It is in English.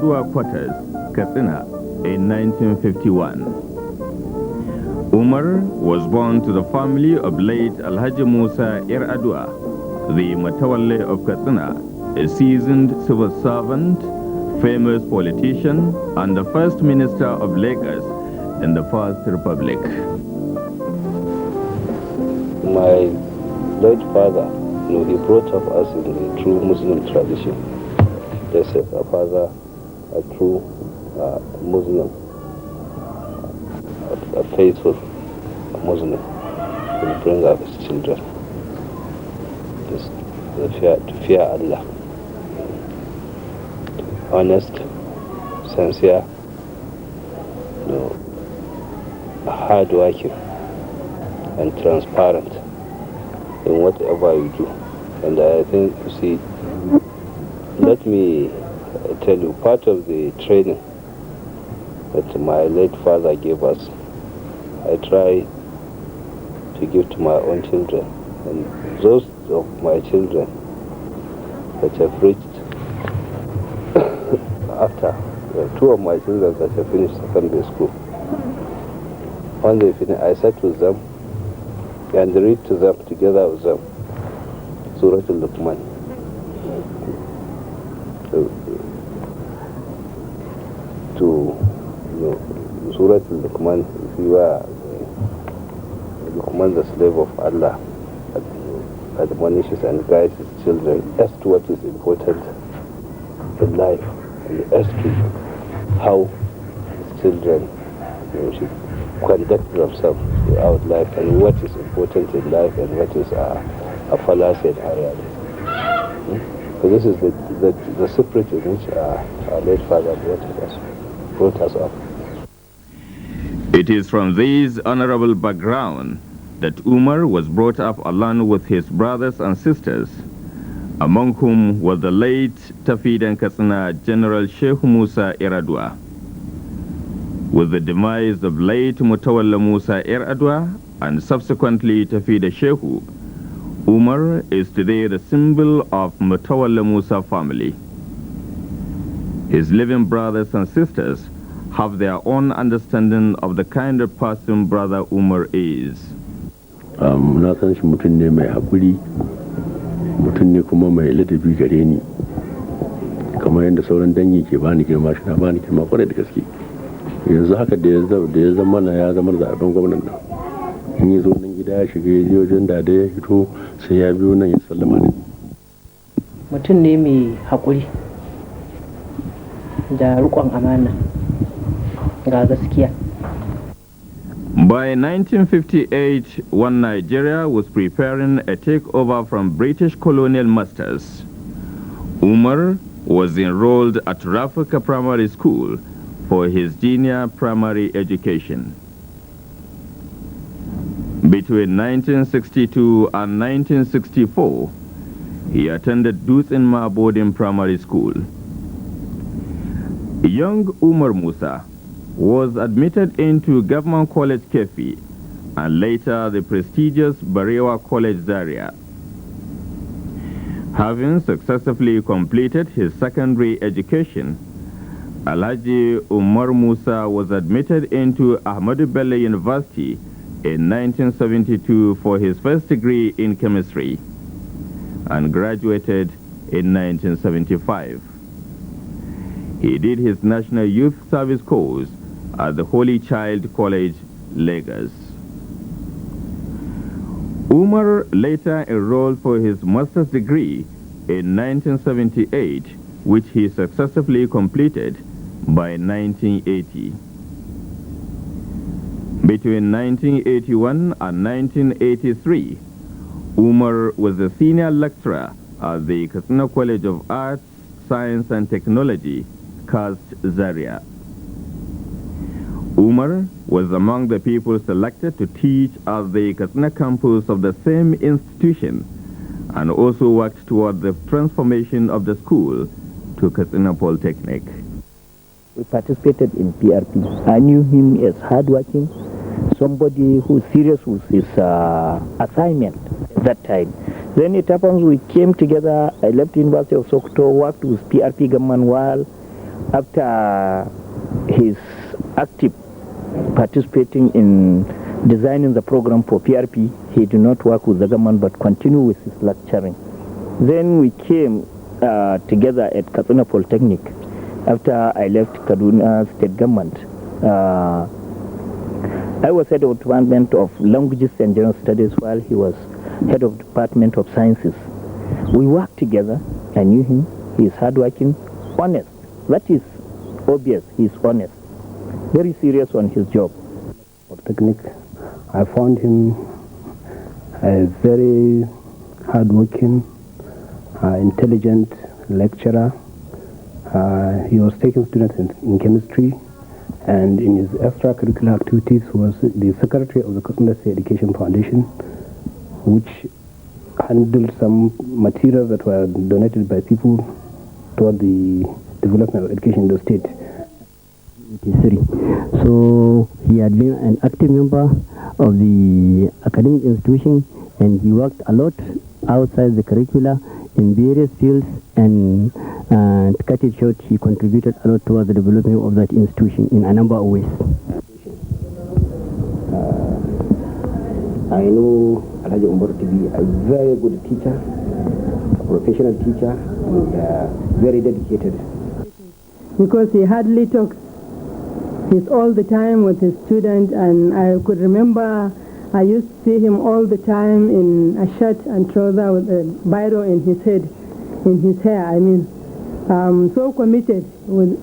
Yar'adua quarters, Katsina, in 1951. Umar was born to the family of late Alhaji Musa Yar'adua, the Matawalle of Katsina, a seasoned civil servant, famous politician, and the first minister of Lagos in the First Republic. My late father, he brought up us in the true Muslim tradition. They said our father, a true Muslim, a faithful Muslim, will bring up his children to fear Allah, honest, sincere, hard-working, and transparent in whatever you do. And I think, you see, let me tell you, part of the training that my late father gave us, I try to give to my own children. And those of my children that have reached, after two of my children that have finished secondary school, when they finish, I sat with them and read to them, together with them, Surah Al-Luqman. Surah Al-Luqman, if you are Luqman, the slave of Allah, admonishes and guides his children as to what is important in life, and as to how his children should conduct themselves throughout life, and what is important in life and what is a fallacy and a reality. So this is the secret in which our late father brought us up. It is from this honorable background that Umar was brought up along with his brothers and sisters, among whom was the late Tafid and Katsina General Sheikh Musa Yar'adua. With the demise of late Mutawalla Musa Yar'adua and subsequently Tafida Shehu, Umar is today the symbol of Mutawalla Musa family. His living brothers and sisters have their own understanding of the kind of person Brother Umar is. Na san shi mutum ne mai haƙuri, mutum ne kuma mai ladabi gare ni, kamar yadda sauran dangi ke bani girma, shi na bani girma kwarai da gaske. Yanzu haka da ya zama zaɓen gwamnan nan, in yi zo nan gida ya shiga ya je wajen da ya fito sai ya biyo nan ya sallama da ni. Mutum ne mai haƙuri da riƙon amana ga gaskiya. By 1958, when Nigeria was preparing a takeover from British colonial masters, Umar was enrolled at Rafika Primary School for his junior primary education. Between 1962 and 1964, he attended Dutsenma Boarding Primary School. Young Umar Musa was admitted into Government College Kefi and later the prestigious Barewa College Zaria. Having successfully completed his secondary education, Alhaji Umar Musa was admitted into Ahmadu Bello University in 1972 for his first degree in chemistry and graduated in 1975. He did his National Youth Service course at the Holy Child College, Lagos. Umar later enrolled for his master's degree in 1978, which he successfully completed by 1980. Between 1981 and 1983, Umar was a senior lecturer at the Katsina College of Arts, Science and Technology, KAST Zaria. Umar was among the people selected to teach at the Katsina campus of the same institution and also worked toward the transformation of the school to Katsina Polytechnic. We participated in PRP. I knew him as hardworking, somebody who's serious with his assignment at that time. Then it happens we came together, I left University of Sokoto, worked with PRP government while after his active participating in designing the program for PRP, he did not work with the government but continued with his lecturing. Then we came together at Katsina Polytechnic after I left Kaduna State Government. I was head of Department of Languages and General Studies while he was head of Department of Sciences. We worked together. I knew him. He is hardworking, honest. That is obvious. He is honest. Very serious on his job. Polytechnic, I found him a very hardworking, intelligent lecturer. He was taking students in chemistry, and in his extracurricular activities was the secretary of the Katsina State Education Foundation, which handled some materials that were donated by people toward the development of education in the state. So he had been an active member of the academic institution, and he worked a lot outside the curricula in various fields, and to cut it short, he contributed a lot towards the development of that institution in a number of ways. I know Alhaji Umar to be a very good teacher, a professional teacher, and very dedicated. Because he hardly talks. He's all the time with his students, and I could remember I used to see him all the time in a shirt and trouser with a biro in his head, in his hair, I mean. So committed with